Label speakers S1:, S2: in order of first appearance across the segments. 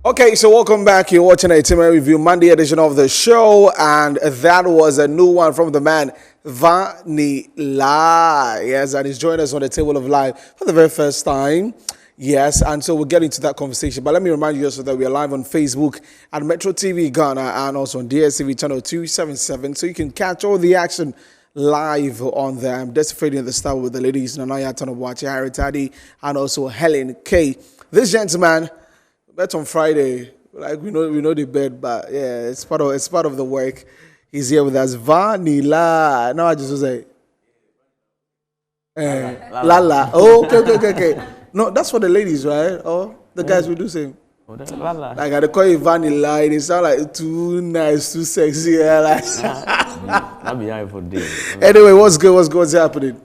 S1: Okay, so welcome back. You're watching a Team Review Monday edition of the show, and that was a new one from the man Vanilla. Yes, and he's joined us on the table of life for the very first time. Yes, and so we'll get into that conversation. But let me remind you also that we are live on Facebook at Metro TV Ghana and also on DSTV channel 277, so you can catch all the action live on there. I'm just fading the start with the ladies Nanaya Tanobuachi, Harry Taddy, and also Helen K. This gentleman bet on Friday. Like we know the bet, but yeah, it's part of the work. He's here with us. Vanilla. No, I just was like Lala. Oh, okay. No, that's for the ladies, right? Oh, the guys will do same. Like I call it Vanilla. It sound like too nice, too sexy. Yeah, like.
S2: I'll be here for days.
S1: Anyway, what's good? What's happening?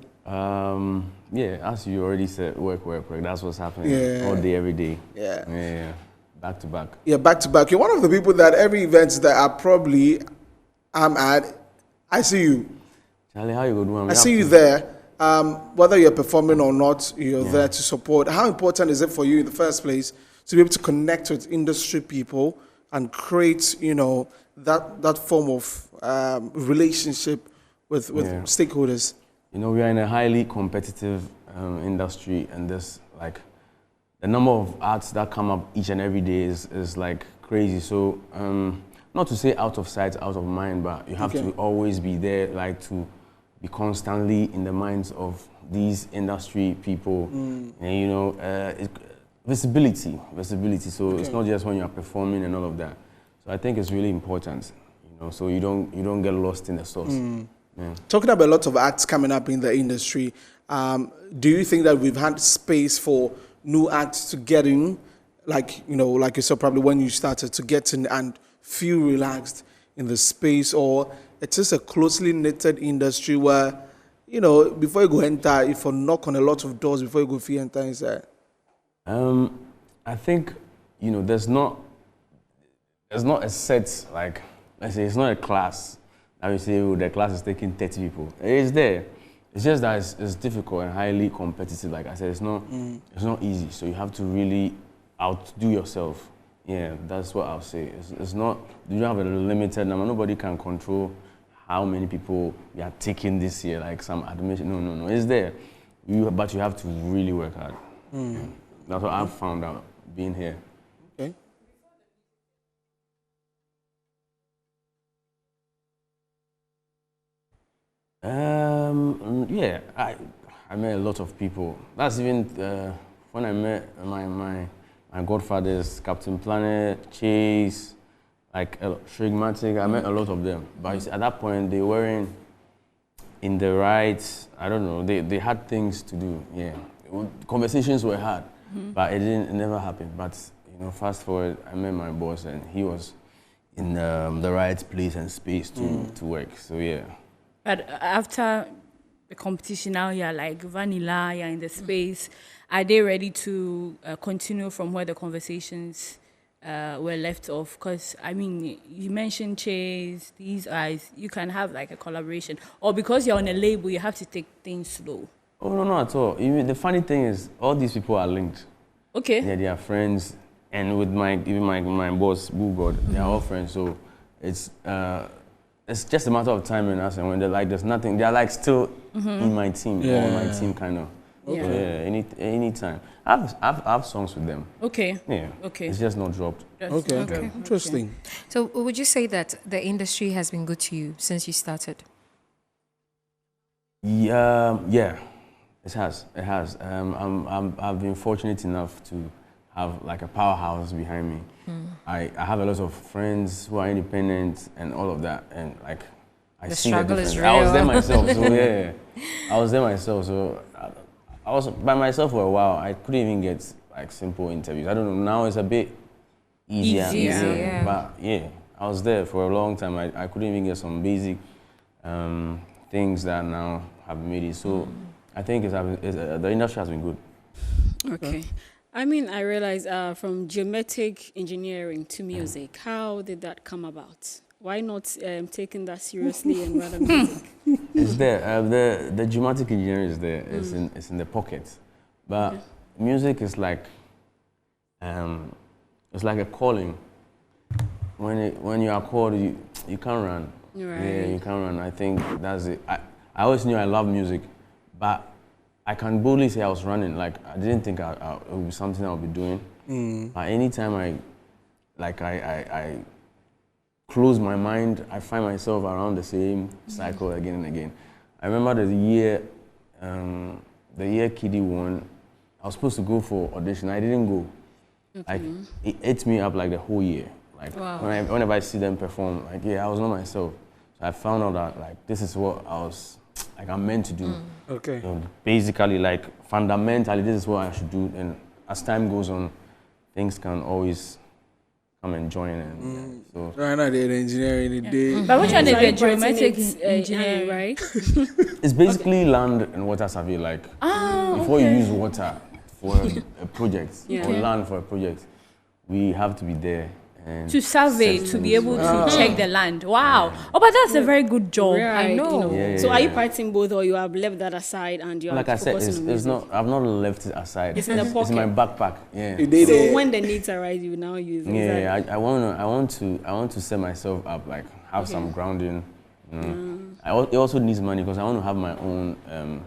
S2: Yeah, as you already said, work. That's what's happening. Yeah. All day, every day.
S1: Yeah.
S2: Back to back.
S1: Yeah, back to back. You're one of the people that every event that I'm at, I see you.
S2: Charlie, how you go doing?
S1: I see you there. Whether you're performing or not, you're there to support. How important is it for you in the first place to be able to connect with industry people and create, that form of relationship with stakeholders?
S2: We are in a highly competitive industry, and there's the number of arts that come up each and every day is like crazy. So not to say out of sight, out of mind, but you have to always be there, to be constantly in the minds of these industry people. And visibility. So it's not just when you are performing and all of that. So I think it's really important, so you don't get lost in the sauce. Yeah.
S1: Talking about a lot of acts coming up in the industry, do you think that we've had space for new acts to get in, like you said probably when you started, to get in and feel relaxed in the space, or it's just a closely knitted industry where, before you go enter, if you knock on a lot of doors before you go feel enter inside?
S2: I think, there's not a set, let's say it's not a class. I would say the class is taking 30 people. It's there. It's just that it's difficult and highly competitive. Like I said, it's not easy. So you have to really outdo yourself. Yeah, that's what I'll say. It's not, you don't have a limited number. Nobody can control how many people you are taking this year, like some admission. No. It's there. But you have to really work hard. Yeah. That's what I've found out being here.
S1: Okay.
S2: Yeah, I met a lot of people. That's even when I met my godfathers, Captain Planet, Chase, Shrigmatic. I met a lot of them. But you see, at that point, they weren't in the right, I don't know, they had things to do, yeah. Conversations were hard, but it never happened. But, fast forward, I met my boss, and he was in the right place and space to work, so yeah.
S3: But after the competition, now you're like Vanilla, you're in the space. Are they ready to continue from where the conversations were left off? Because, you mentioned Chase, these guys, you can have a collaboration. Or because you're on a label, you have to take things slow.
S2: Oh, no, not at all. The funny thing is, all these people are linked.
S3: Okay.
S2: Yeah, they are friends. And with my boss, Boo God, they are all friends. So it's just a matter of time and us, and when they're there's nothing, they're still in my team, or on my team, kind of.
S3: Okay.
S2: So, yeah, anytime. I have songs with them.
S3: Okay.
S2: Yeah.
S3: Okay.
S2: It's just not dropped.
S1: Okay. Interesting.
S4: So would you say that the industry has been good to you since you started?
S2: Yeah, it has. I've been fortunate enough to have a powerhouse behind me. I have a lot of friends who are independent and all of that, and I see the
S4: struggle
S2: difference.
S4: is real.
S2: I was there myself, so yeah. I was there myself, so I was by myself for a while. I couldn't even get simple interviews. I don't know. Now it's a bit easier.
S4: Yeah.
S2: But yeah, I was there for a long time. I couldn't even get some basic things that now have made it. So I think the industry has been good.
S5: Okay. I realized from geometric engineering to music, how did that come about? Why not taking that seriously and rather music?
S2: It's there. The dramatic engineering is there. It's in the pocket. But music is it's like a calling. When you are called, you can't run.
S5: Right.
S2: Yeah, you can't run. I think that's it. I always knew I love music, but I can boldly say I was running. Like I didn't think it would be something I would be doing. But anytime I close my mind, I find myself around the same cycle again and again. I remember the year Kiddie won, I was supposed to go for audition. I didn't go. Like it ate me up like the whole year. Like whenever I see them perform, like I was not myself. So I found out that like this is what I'm meant to do.
S1: Okay.
S2: So basically, like fundamentally, this is what I should do. And as time goes on, things can always come and join. And so
S1: Right now, they're engineering the day.
S3: But which one is the
S5: Sorry,
S3: geometric
S5: Brighton,
S3: engineering?
S5: right?
S2: it's basically land and water survey. Like before you use water for a project or land for a project, we have to be there. And
S3: To survey, to be able to check the land. Wow. Oh, but that's a very good job.
S5: Right,
S4: know.
S5: So are you parting both, or you have left that aside and you're
S2: like I said,
S5: focusing on
S2: it's
S5: music?
S2: not. I've not left it aside.
S5: It's in the
S2: It's in my backpack. Yeah.
S1: You did
S5: So
S1: it.
S5: when the needs arise, you now use it.
S2: Yeah, I want to set myself up, like have some grounding. You know. It also needs money because I want to have my own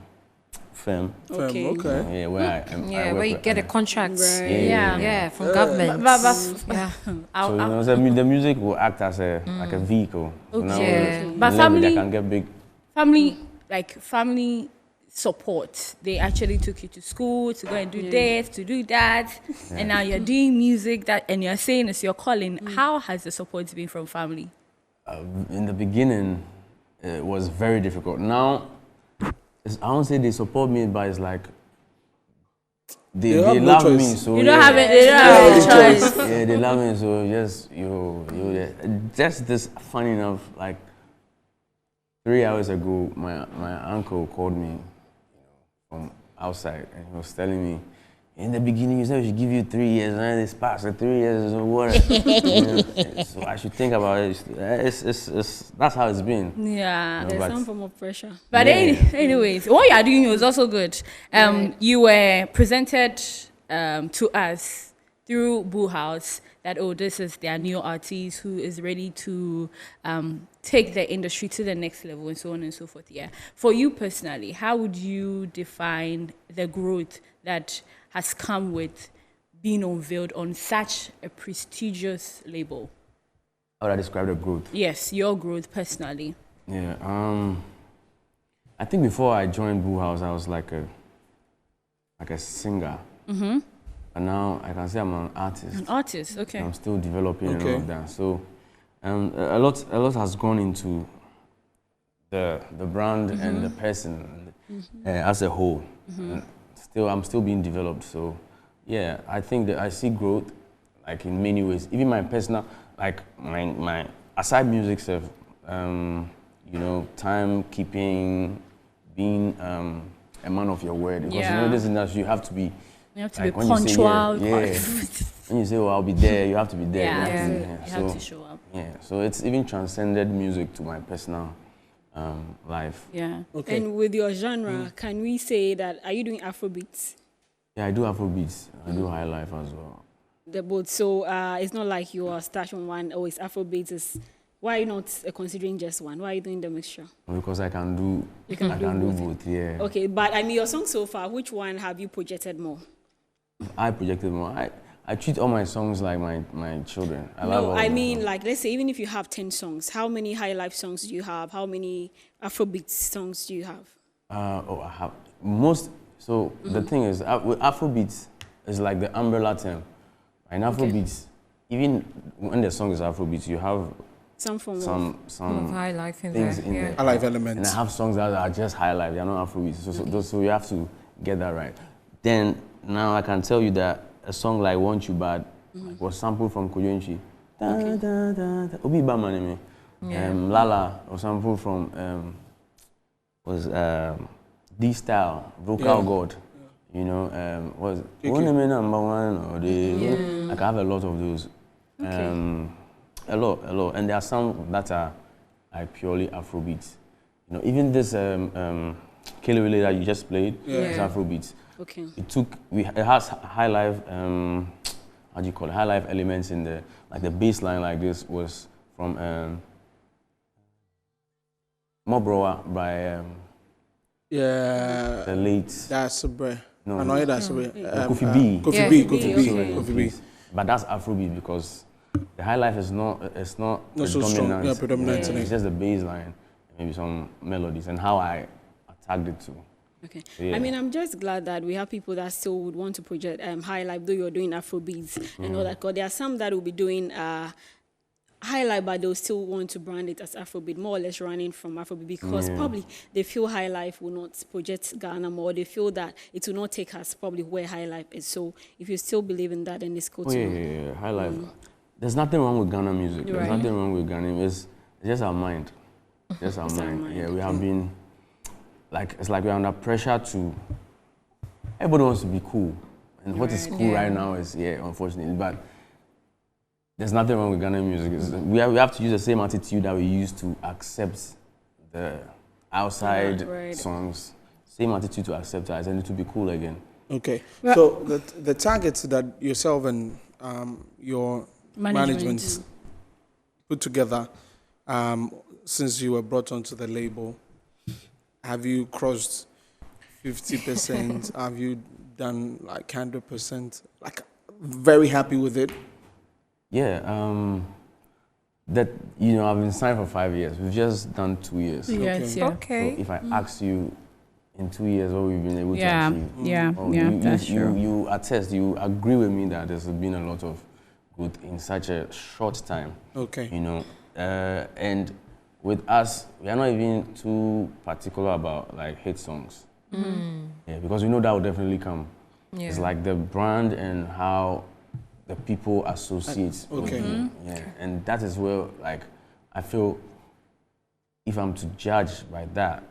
S2: firm.
S5: Okay.
S1: Okay.
S2: Yeah, where I work
S4: where you
S2: with-
S4: get a contract.
S5: Right.
S4: Yeah, from government.
S3: But
S4: yeah.
S2: So you know, the music will act as like a vehicle. So now
S4: Okay.
S2: when
S3: But
S2: the level that
S3: family-
S2: can get big.
S3: family support. They actually took you to school to go and do this, to do that, and now you're doing music and you're saying it's your calling. How has the support been from family?
S2: In the beginning, it was very difficult. Now, I won't say they support me, but it's like they
S1: have no
S2: love
S1: choice.
S2: me. So
S3: You don't
S2: yeah.
S3: have it. They don't have a choice.
S2: Yeah, they love me. So just this. Funny enough, like 3 hours ago, my uncle called me from outside, and he was telling me, in the beginning, you said we should give you 3 years, and it's past the 3 years, so what? So I should think about it. That's how it's been.
S3: Yeah.
S5: There's
S2: But-
S5: some form of pressure.
S3: But
S2: Yeah.
S3: anyways, what you are doing was also good. You were presented to us through Boo House that, this is their new artist who is ready to take the industry to the next level and so on and so forth. Yeah. For you personally, how would you define the growth that has come with being unveiled on such a prestigious label?
S2: How would I describe the growth?
S3: Yes, your growth personally.
S2: Yeah. I think before I joined Boo House, I was like a singer. Mm-hmm. And now I can say I'm an artist.
S3: An artist, okay.
S2: I'm still developing and all
S1: Okay.
S2: of that. So a lot has gone into the brand and the person as a whole. And I'm still being developed. So yeah, I think that I see growth like in many ways. Even my personal, like my aside music stuff, you know, timekeeping, being a man of your word. Because you know this industry, you have to be.
S3: You have to
S2: Like
S3: be
S2: when you say,
S3: punctual.
S2: yeah. When you say, "Oh, I'll be there," you have to be there.
S3: Yeah,
S2: You have to be
S3: you
S2: there.
S3: have
S2: So,
S3: to show up.
S2: yeah, so it's even transcended music to my personal life.
S3: Yeah.
S1: Okay.
S5: And with your genre, can we say that, are you doing Afrobeats?
S2: Yeah, I do Afrobeats. I do high life as well.
S5: The both. So it's not like you are starting on one, it's Afrobeats. Why are you not considering just one? Why are you doing the mixture?
S2: Because I can do.
S5: You can
S2: I
S5: do
S2: can do
S5: both.
S2: both. Yeah.
S5: Okay, but I mean, your song so far, which one have you projected more?
S2: I projected more. I treat all my songs like my children. I love
S5: No,
S2: all
S5: I
S2: of them.
S5: mean, like, let's say, even if you have 10 songs, how many high life songs do you have? How many Afrobeat songs do you have?
S2: I have most. So the thing is, with Afrobeats, it's like the umbrella term. In Afrobeats, even when the song is Afrobeats, you have
S5: Some form of...
S2: some
S4: High life in
S2: things
S4: there.
S2: in
S4: Yeah.
S2: there.
S1: I like
S2: And
S1: elements.
S2: I have songs that are just high life. They are not Afrobeats. So you have to get that right. Then now I can tell you that a song like "Want You Bad" was sampled from Kojonchi. Obi Bamaneme. Lala was sampled from D Style, Vocal God. You know, was Oneme number one or the like I have a lot of those. A lot. And there are some that are like purely Afrobeats. You know, even this Kelewele that you just played is Afrobeats.
S5: Okay.
S2: It has high life. how do you call it, high life elements in the, like the bass line like this was from Mobrowa by
S1: Yeah,
S2: the late,
S1: that's a bro.
S2: No.
S1: I know that's a bro.
S2: Kofi B.
S1: Kofi
S4: Yeah.
S1: B.
S4: Kofi
S1: Kofi
S4: B,
S1: B.
S4: okay.
S1: Kofi B.
S2: Please. But that's Afrobeat because the high life is not
S1: Not so strong. Yeah, predominant in
S2: It's
S1: it.
S2: just the bass line, maybe some melodies, and how I attacked it too.
S5: Okay.
S2: Yeah.
S5: I mean, I'm just glad that we have people that still would want to project high life, though you're doing Afrobeats and all that. Because there are some that will be doing high life, but they'll still want to brand it as Afrobeat, more or less running from Afrobeat, because probably they feel high life will not project Ghana more. They feel that it will not take us probably where high life is. So if you still believe in that, then it's good
S2: Oh
S5: to
S2: yeah. High life. There's nothing wrong with Ghana music. There's
S5: Right.
S2: nothing wrong with Ghana. It's just our mind. Just our
S5: It's our
S2: mind.
S5: mind,
S2: Yeah, we have been like, it's like we're under pressure to. Everybody wants to be cool, and what is
S5: Right.
S2: cool right now is unfortunately, but. There's nothing wrong with Ghana music. We have to use the same attitude that we use to accept the outside
S5: Right.
S2: songs. Same attitude to accept us, and it will be cool again.
S1: Okay. So the targets that yourself and your management put together since you were brought onto the label, have you crossed 50%? Have you done like 100%? Like, very happy with it?
S2: Yeah, that, I've been signed for 5 years. We've just done 2 years.
S3: Yes,
S1: Okay.
S3: yeah.
S4: Okay.
S2: So if I ask you in 2 years what we've been able
S3: Yeah,
S2: to achieve,
S3: that's true.
S2: you attest, you agree with me that there's been a lot of good in such a short time.
S1: Okay.
S2: And with us, we are not even too particular about like hit songs. Yeah, because we know that will definitely come.
S4: Yeah.
S2: It's like the brand and how the people associate.
S1: Okay.
S2: with you. Yeah, and that is where like I feel if I'm to judge by that,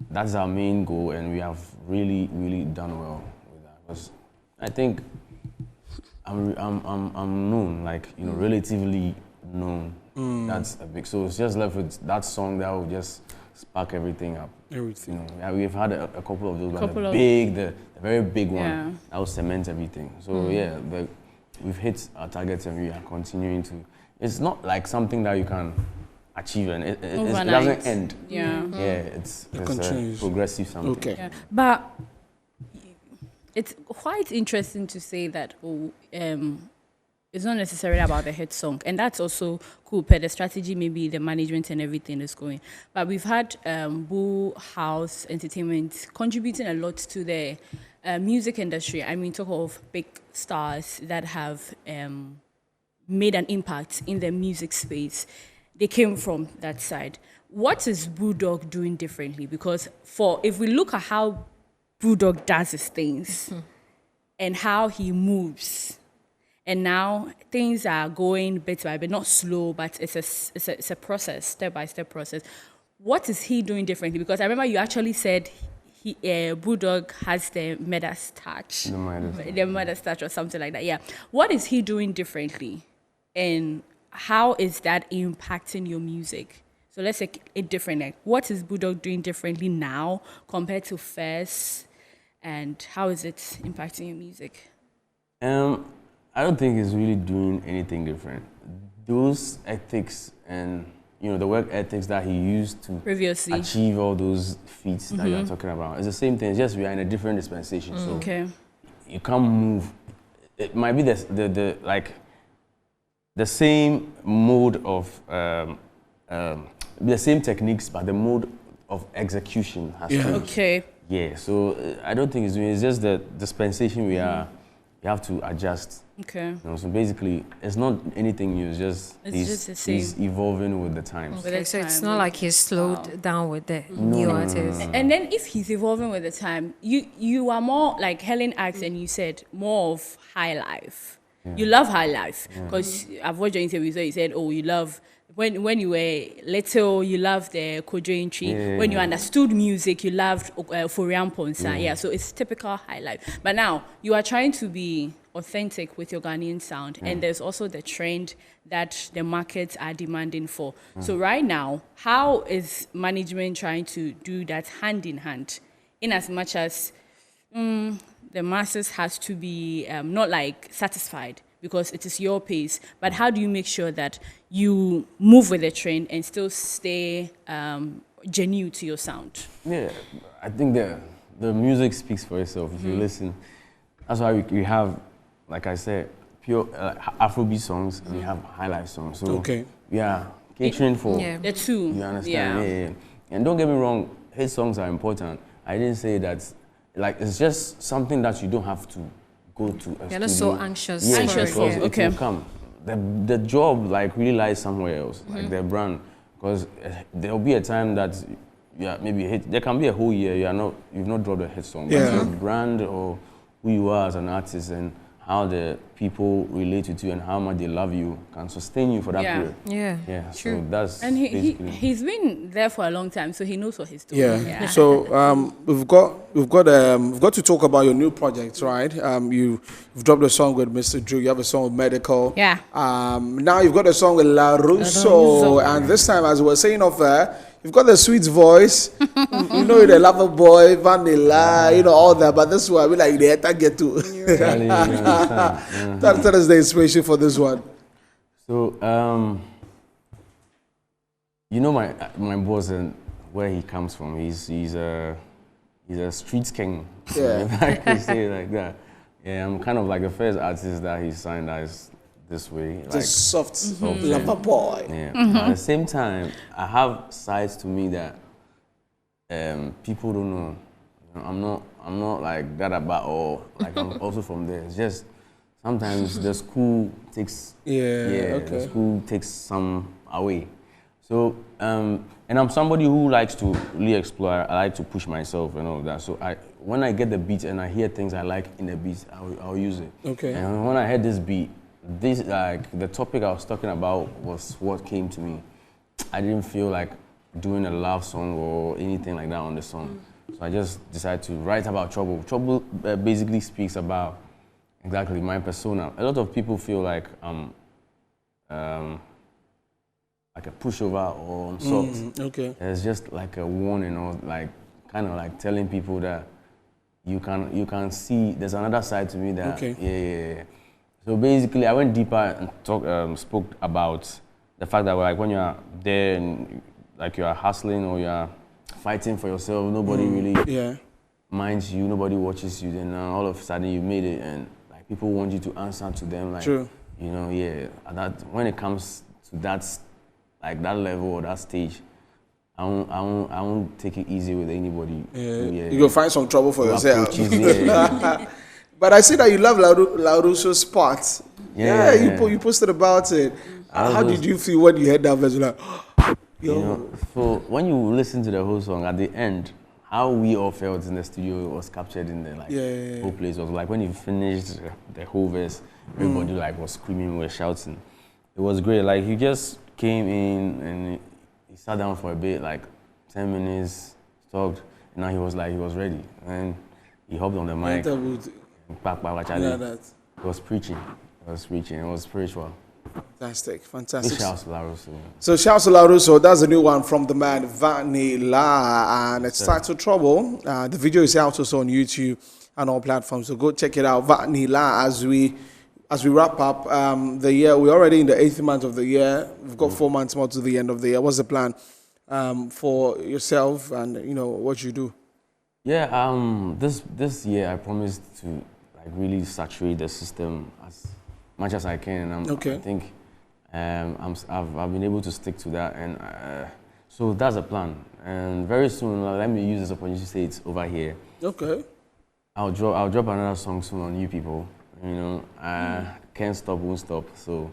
S2: that's our main goal, and we have really, really done well with that. Because I think I'm known, like relatively known. That's a big. So it's just left with that song that will just spark everything up.
S1: Everything.
S2: Yeah, we've had a couple of those, but
S3: Couple
S2: the
S3: of-
S2: the very big one
S3: Yeah.
S2: that will cement everything. So yeah, we've hit our targets and we are continuing to. It's not like something that you can achieve and it
S3: Overnight.
S2: doesn't end.
S3: Yeah.
S2: Yeah, it's
S1: continues.
S2: a progressive something.
S1: Okay.
S3: Yeah. But it's quite interesting to say that it's not necessarily about the hit song, and that's also cool. Per the strategy, maybe the management and everything is going. But we've had Boo House Entertainment contributing a lot to the music industry. I mean, talk of big stars that have made an impact in the music space. They came from that side. What is Brewdog doing differently? Because if we look at how Brewdog does his things and how he moves, and now things are going bit by bit, not slow, but it's a process, step-by-step process. What is he doing differently? Because I remember you actually said Brewdog has the Midas touch. The Midas touch or something like that, yeah. What is he doing differently? And how is that impacting your music? So let's say it different. Like, what is Brewdog doing differently now compared to first? And how is it impacting your music?
S2: I don't think he's really doing anything different. Those ethics and the work ethics that he used to
S3: Previously.
S2: achieve all those feats that you are talking about, it's the same thing. It's just we are in a different dispensation. So
S3: Okay.
S2: you can't move. It might be the same mode of the same techniques, but the mode of execution has changed.
S3: Okay.
S2: Yeah. So I don't think it's doing. It's just the dispensation we are. You have to adjust.
S3: Okay.
S2: So basically, it's not anything new. It's just
S3: It's just the same.
S2: he's evolving with the times.
S3: With
S4: Okay,
S3: the
S4: so it's
S3: time.
S4: not like he's slowed down with the new artists.
S3: And then if he's evolving with the time, you are more like Helen asked and you said more of high life. You love high life because I've watched your interview. So you said, oh, you love when you were little, you loved the Kojo tree.
S2: Yeah.
S3: When you understood music, you loved Forian Ponsa. Yeah, so it's typical high life. But now you are trying to be authentic with your Ghanaian sound, and there's also the trend that the markets are demanding for. So right now, how is management trying to do that hand in hand, in as much as the masses has to be not like satisfied, because it is your pace. But how do you make sure that you move with the trend and still stay genuine to your sound?
S2: Yeah, I think the music speaks for itself. If you listen, that's why we have, like I said, pure Afrobeat songs and we have high life songs. So we are catering for
S3: the two.
S2: You understand? Yeah. And don't get me wrong, hit songs are important. I didn't say that. Like, it's just something that you don't have to go to.
S4: You're not so anxious.
S2: Yeah,
S3: Anxious for it.
S2: it will come. The job like really lies somewhere else, like their brand, because there'll be a time that maybe hit. There can be a whole year you've not dropped a hit song. But your brand or who you are as an artist and how the people relate with you and how much they love you can sustain you for that period. Yeah,
S4: true.
S2: So that's
S3: And he's been there for a long time, so he knows what he's doing.
S1: Yeah. So we've got to talk about your new projects, right? You've dropped a song with Mr. Drew. You have a song with Medical.
S3: Yeah.
S1: Now you've got a song with La Russo, and this time, as we were saying off air, you've got the sweet voice. You know, you're the lover boy, vanilla, all that. But this one, I mean, like the head get to. Tell us the inspiration for this one.
S2: So, my boss and where he comes from. He's a street king.
S1: Yeah.
S2: I can say it like that. Yeah, I'm kind of like the first artist that he signed as this way.
S1: Just like soft lover boy.
S2: Yeah. At the same time, I have sides to me that people don't know. I'm not like that about, or like I'm also from there. It's just sometimes the school takes the school takes some away. So and I'm somebody who likes to really explore. I like to push myself and all of that. So when I get the beat and I hear things I like in the beat, I'll use it.
S1: Okay.
S2: And when I heard this beat, the topic I was talking about was what came to me. I didn't feel like doing a love song or anything like that on the song. So I just decided to write about trouble. Trouble basically speaks about exactly my persona. A lot of people feel like like a pushover or soft.
S1: Okay.
S2: It's just like a warning or like kind of like telling people that you can see there's another side to me that yeah. So basically, I went deeper and spoke about the fact that like when you are there and like you are hustling or you are fighting for yourself, nobody really minds you, nobody watches you. Then all of a sudden you made it, and like people want you to answer to them. Like,
S1: True.
S2: And that when it comes to that level or that stage, I won't take it easy with anybody.
S1: You go find some trouble for yourself. But I see that you love La Russo's part. You posted about it. How did you feel when you heard that verse? Like,
S2: so when you listen to the whole song, at the end, how we all felt in the studio was captured in the whole place. It was like when you finished the whole verse, everybody like was screaming, was shouting. It was great. Like he just came in and he sat down for a bit, like 10 minutes, talked, and now he was ready. And he hopped on the mic. He was preaching. It was spiritual.
S1: Fantastic.
S2: Big shouts to La Russo.
S1: So shouts to La Russo. That's a new one from the man Vanilla, and it's titled Trouble. The video is out also on YouTube and all platforms. So go check it out. Vanilla. As we wrap up the year, we're already in the 8th month of the year. We've got 4 months more to the end of the year. What's the plan for yourself and what you do?
S2: Yeah, this year I promised to like really saturate the system as much as I can, and I think I've been able to stick to that, and so that's a plan. And very soon, let me use this opportunity to say it's over here.
S1: Okay.
S2: I'll drop another song soon on You People. Can't Stop, Won't Stop. So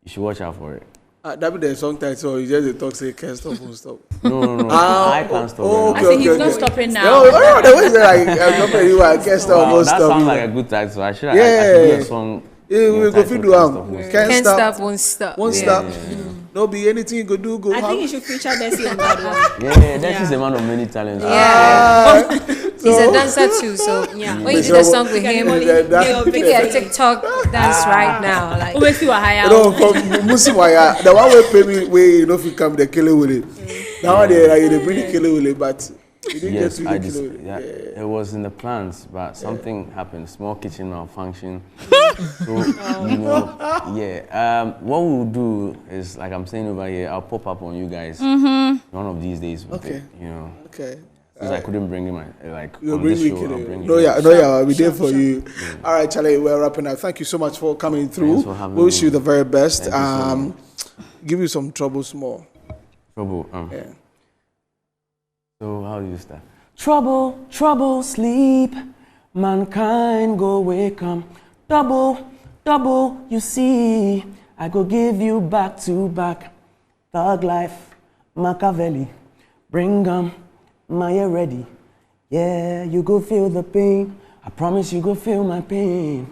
S2: you should watch out for it.
S1: That be the song title. You just talk say can't stop, won't stop.
S2: No. I can't stop.
S3: I say he's not stopping now.
S1: No, the way like I'm not anywhere. I can't stop, won't stop.
S2: That sounds like a good title. I should do a song.
S1: Yeah, we go feed do
S4: Can't stop, won't stop.
S1: Won't stop. No be anything you go do. Go.
S5: I think you should feature Desi on that one.
S2: Yeah, Desi's a man of many talents.
S4: He's a dancer too, so when you do the song with him, pick a TikTok dance right now. Like,
S1: from Musiwaya, the one way pay me way if you come the killer with it. Now they bring the killer with it, but You didn't
S2: Yes,
S1: get
S2: I
S1: 3
S2: just,
S1: kilos.
S2: yeah, it was in the plans, but something happened, small kitchen malfunction. So, you know, yeah. What we'll do is, like I'm saying over here, I'll pop up on you guys one of these days with
S1: Okay.
S2: it, you know.
S1: Okay.
S2: Because I couldn't bring him, like,
S1: You'll
S2: on
S1: bring
S2: this
S1: me
S2: show,
S1: kid.
S2: I'll bring
S1: No,
S2: him.
S1: yeah, no, yeah, I'll be there for you. All right, Charlie, we're wrapping up. Thank you so much for coming through.
S2: Thanks for having
S1: We wish
S2: me.
S1: you the very best.
S2: Thank you so much.
S1: Give you some trouble small.
S2: Trouble,
S1: Yeah.
S2: So how do you start? Trouble, trouble, sleep. Mankind go wake 'em. Double, double, you see. I go give you back to back. Thug life, Machiavelli. Bring 'em, Maya ready. Yeah, you go feel the pain. I promise you go feel my pain.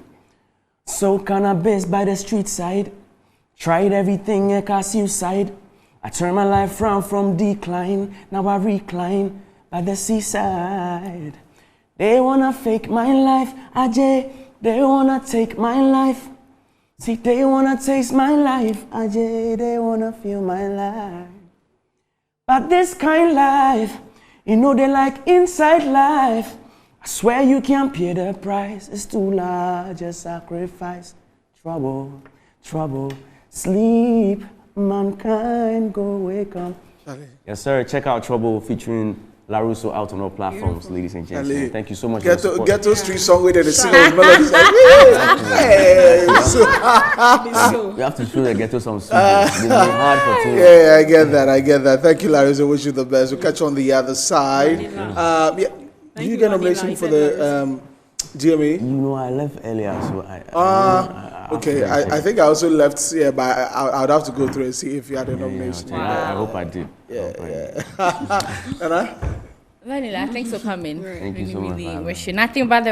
S2: So cannabis by the street side. Tried everything, I cast you side. I turned my life round from decline. Now I recline by the seaside. They wanna fake my life, Ajay. They wanna take my life. See, they wanna taste my life, Ajay. They wanna feel my life. But this kind life, you know they like inside life. I swear you can't pay the price. It's too large a sacrifice. Trouble, trouble, sleep. Mankind go wake up. Yes, sir. Check out Trouble featuring LaRusso out on all platforms, ladies and gentlemen. Thank you so much for the support.
S1: Ghetto street song with the singers melodies. Like, hey,
S2: We have to show the ghetto some soon. It's been hard for too long.
S1: yeah, I get that. I get that. Thank you, Larry. I wish you the best. We'll catch you on the other side. Yeah. Did you get nomination for the GMA?
S2: You know, I left earlier, so I
S1: Okay, I think I also left, yeah, but I would have to go through and see if you had a nomination.
S2: I hope I did.
S1: Nana?
S3: Vanilla, thanks for coming.
S2: Thank you so much for
S3: Really
S2: having me.
S3: wish you nothing but the